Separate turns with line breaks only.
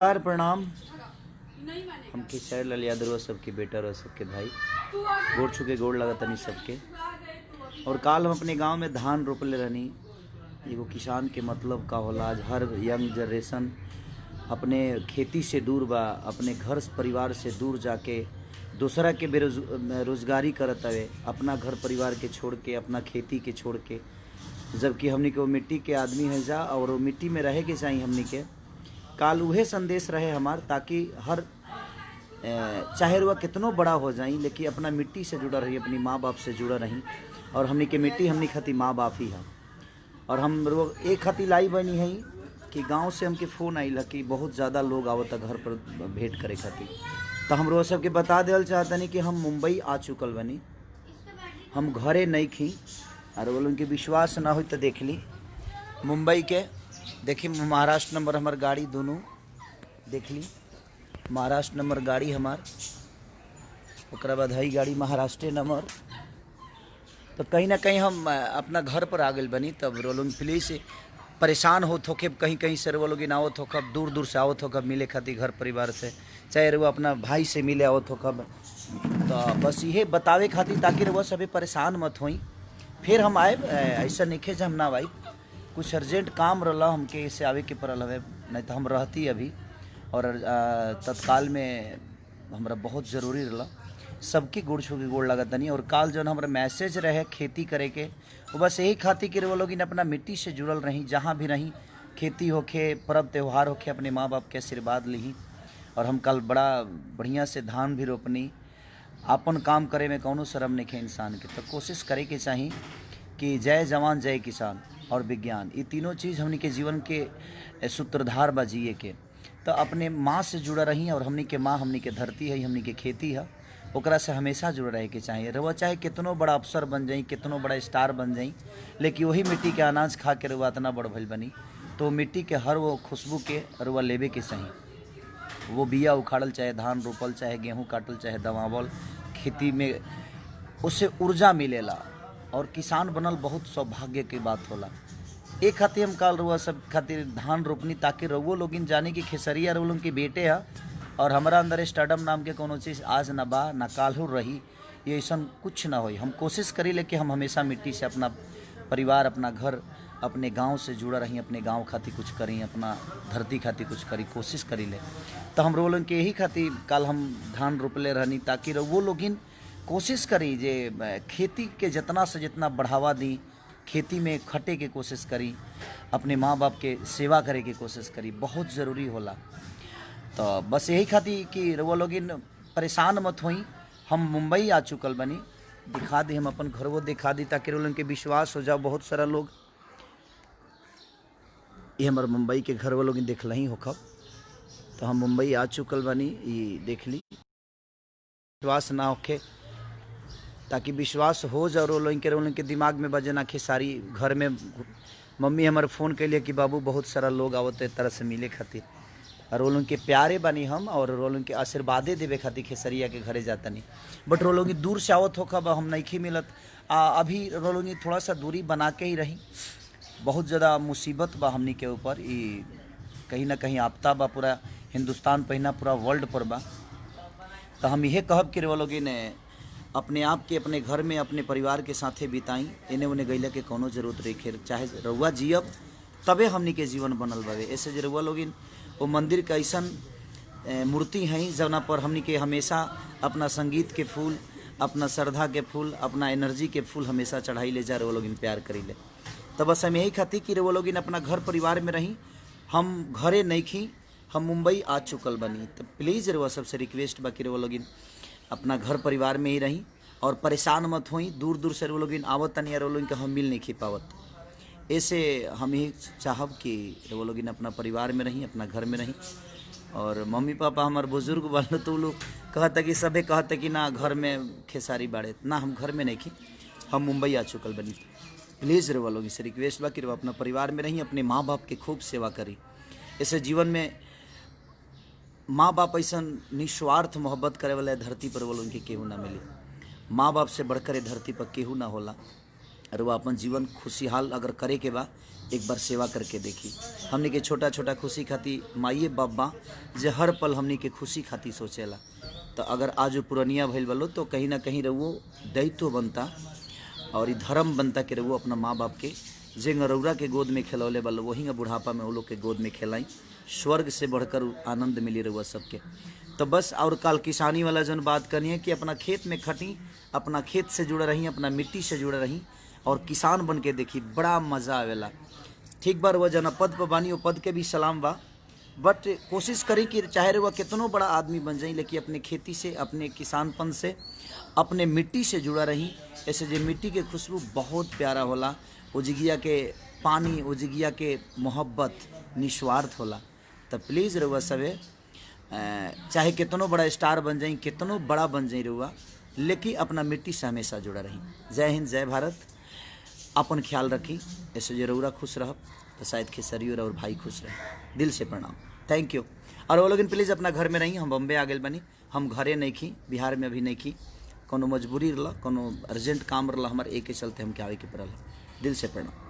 नमस्कार प्रणाम। हम खेसारी लाल यादव सबके बेटा और सबके भाई गोड़ छुके गोड़ लगा तनी सबके। और काल हम अपने गांव में धान रोपले रहनी। एगो किसान के मतलब का होला। आज हर यंग जनरेशन अपने खेती से दूर बा, अपने घर परिवार से दूर जाके दूसरा के बेरोजगारी करत हवे, अपना घर परिवार के छोड़ के, अपना खेती के छोड़ के, जबकि हमनी के वो मिट्टी के आदमी है जा और वो मिट्टी में रहे के चाहिए। हमनी के काल उहे संदेश रहे हमार, ताकि हर चाहे वह कितनो बड़ा हो जाए लेकिन अपना मिट्टी से जुड़ा रही, अपनी माँ बाप से जुड़ा रही। और हमनी के मिट्टी हमनी खाती माँ बाप ही है। और हम एक खाती लाई बनी है कि गांव से हमके फ़ोन आई कि बहुत ज़्यादा लोग आवता घर पर भेंट करे खातिर। तो हम रोज सबके बता देल चाहतनी कि हम मुंबई आ चुकल बनी, हम घरे नहीं खी। और वो लोग के विश्वास ना हो तो देख ली मुंबई के, देखी महाराष्ट्र नंबर हमार गाड़ी दोनों देख ली, महाराष्ट्र नंबर गाड़ी हमार, ओकरा बाद हई गाड़ी महाराष्ट्र नंबर। तो कहीं ना कहीं हम अपना घर पर आ गए बनी। तब रोलोग प्लीज़ परेशान होत हो, कहीं कहीं से वो लोग आवत हो, कब दूर दूर से आवत हो, कब मिले खातिर घर परिवार से, चाहे वो अपना भाई से मिले आवत हो कब। तो बस ये बतावे खातिर ताकि वो सभी परेशान मत होई। फिर हम आए, ऐसा नहीं जे हम ना भाई, कुछ अर्जेंट काम रहा हमके इससे आवे के पड़ल हवे, नहीं तो हम रहती अभी। और तत्काल में हमरा बहुत ज़रूरी रहा, सबकी गुड़ छू के गोड़ लगत नहीं। और काल जो हमारा मैसेज रहे खेती करे के, वो बस यही खातिर कि वो लोग अपना मिट्टी से जुड़ल रही, जहाँ भी रही, खेती होखे, पर्व त्यौहार होखे, अपने माँ बाप के आशीर्वाद ली। और हम कल बड़ा बढ़िया से धान भी रोपनी। अपन काम करे में कौनो शर्म नहीं है इंसान के, तो कोशिश करे के चाहिए कि जय जवान जय किसान और विज्ञान, ये तीनों चीज़ हमनी के जीवन के सूत्रधार बा जिए के। तो अपने माँ से जुड़ा रही, और हमनी के माँ हमनी के धरती है, हमनी के खेती है, ओकरा से हमेशा जुड़ा रहे के चाहिए। रवा चाहे कितनो बड़ा अफसर बन जाई, कितनो बड़ा स्टार बन जाई, लेकिन वही मिट्टी के अनाज खा के रवा इतना बड़ भइल बनी, तो मिट्टी के हर वो खुशबू के रवा लेवे के चाहिए। वो बिया उखाड़ल, चाहे धान रोपल, चाहे गेहूँ काटल, चाहे दवावल, खेती में उससे ऊर्जा मिलेला। और किसान बनल बहुत सौभाग्य की बात होला। एक खातिर हम काल रुआ सब खातिर धान रोपनी, ताकि रउओ लोगिन जाने की खेसरिया रउलों के बेटे है। और हमारा अंदर स्टार्डम नाम के कोनो चीज़ आज ना बा ना काल्हू रही, ये ऐसा कुछ ना होई। हम कोशिश करी ले कि हम हमेशा मिट्टी से अपना परिवार, अपना घर, अपने गांव से जुड़ा रही, अपने गांव खातिर कुछ करी, अपना धरती खातिर कुछ करी, कोशिश करी ले। तो हम लोगन के यही खातिर काल हम धान रोपले रहनी, ताकि वो लोगिन कोशिश करी जे खेती के जितना से जितना बढ़ावा दी, खेती में खटे के कोशिश करी, अपने माँ बाप के सेवा करे के कोशिश करी, बहुत ज़रूरी होला। तो बस यही खातिर कि वो लोग परेशान मत होई। हम मुंबई आ चुकल बनी, दिखा दी, हम अपन घर वो दिखा दी, ताकि लोगन के विश्वास हो जाओ। बहुत सारा लोग ये हमारे मुंबई के घर वो लोग देख ही हो खब। तो हम मुंबई आ चुकल बनी, ये देख ली, विश्वास ना होके, ताकि विश्वास हो जाओ। रोलों के दिमाग में बजे ना खेसारी घर में मम्मी हमारे फ़ोन के लिए कि बाबू बहुत सारा लोग आवत तरह से मिले खातिर, और रोलों के प्यारे बनी हम, और रोलों के आशीर्वादे देवे खातिर खेसरिया के घरे जाता नहीं। बट रोलों की दूर से आवत हो कब हम नहीं मिलत। अभी रोलों की थोड़ा सा दूरी बना के ही रही। बहुत ज़्यादा मुसीबत बा हमनी के ऊपर, ये कहीं ना कहीं आपता बा, पूरा हिंदुस्तान पहिना पूरा वर्ल्ड पर बा। तो हम यह कहब कि वो लोग ने अपने आप के अपने घर में अपने परिवार के साथे बिताई, इन्हें उन्हें गैला के कोनो जरूरत रही। चाहे रउआ जियब तबे हमनी के जीवन बनल बावे। ऐसे जो रउआ लोग वो मंदिर के ऐसा मूर्ति हैं जौना पर हमनी के हमेशा अपना संगीत के फूल, अपना श्रद्धा के फूल, अपना एनर्जी के फूल हमेशा चढ़ाई ले जा रहे, वो लोग प्यार करी ले। तो बस हम यही खातिर कि वो लोग अपना घर परिवार में रही, हम घरे नहीं खी, हम मुंबई आ चुकल बनी। तो प्लीज़ रउआ सबसे रिक्वेस्ट बा कि वो लोग अपना घर परिवार में ही रही, और परेशान मत होई। दूर दूर से वो लोग आवत तनी, और वो लोग हम मिल नहीं खी पावत। ऐसे हम ही चाहब कि वो लोग अपना परिवार में रही, अपना घर में रही। और मम्मी पापा हमारे बुजुर्ग बन तो लोग कहता कि सभी कहता कि ना घर में खेसारी बाड़े ना, हम घर में नहीं खी, हम मुंबई आ चुकल बनी। प्लीज़ वो लोग से रिक्वेस्ट बा कि अपना परिवार में रही, अपने माँ बाप की खूब सेवा करी। ऐसे जीवन में माँ बाप ऐसा निस्वार्थ मोहब्बत करे वाला धरती पर वो लोग के केहू ना मिले। माँ बाप से बढ़कर धरती पर केहू ना होला। और वह अपन जीवन खुशहाल अगर करे के बा एक बार सेवा करके देखी। हमनी के छोटा छोटा खुशी खाती माइए बाबा जे हर पल हमनी के खुशी खाती सोचेला। तो अगर आज पुरनिया भइल बलो तो कहीं ना कहीं रहुओ दायित्व बनता और धर्म बनता कि रहुओ अपना माँ बाप के जे रउरा के गोद में खेलौले बलो वही बुढ़ापा में वो लोग के गोद में खेलाई। स्वर्ग से बढ़कर आनंद मिली रहुआ सबके। तो बस और कल किसानी वाला जन बात करनी है कि अपना खेत में खटी, अपना खेत से जुड़े रही, अपना मिट्टी से जुड़े रही और किसान बन के देखी, बड़ा मज़ा आवेला। ठीक बार वह जना पद पर बानी वो पद के भी सलाम बा, बट कोशिश करी कि चाहे वह कितनों बड़ा आदमी बन जाए लेकिन अपने खेती से, अपने किसानपन से, अपने मिट्टी से जुड़ा रही। ऐसे जो मिट्टी के खुशबू बहुत प्यारा होला, उजगिया के पानी, उजगिया के मोहब्बत निस्वार्थ होला। तो प्लीज़ रहुआ सवे चाहे कितनों बड़ा स्टार बन जाए, कितनों बड़ा बन जाए रहुआ, लेकिन अपना मिट्टी से हमेशा जुड़ा रही। जय हिंद, जय भारत। अपन ख्याल रखी। ऐसे जो रउरा खुश रह तो शायद खेसरी और भाई खुश रहे। दिल से प्रणाम, थैंक यू। और वो लोग प्लीज़ अपना घर में रही। हम बम्बे आ गए बनी, हम घरे नहीं खी, बिहार में अभी नहीं खी, कोनो मजबूरी रहा, कोनो अर्जेंट काम रहा हमारे, एक के चलते हम के आवे के पड़ल। दिल से प्रणाम।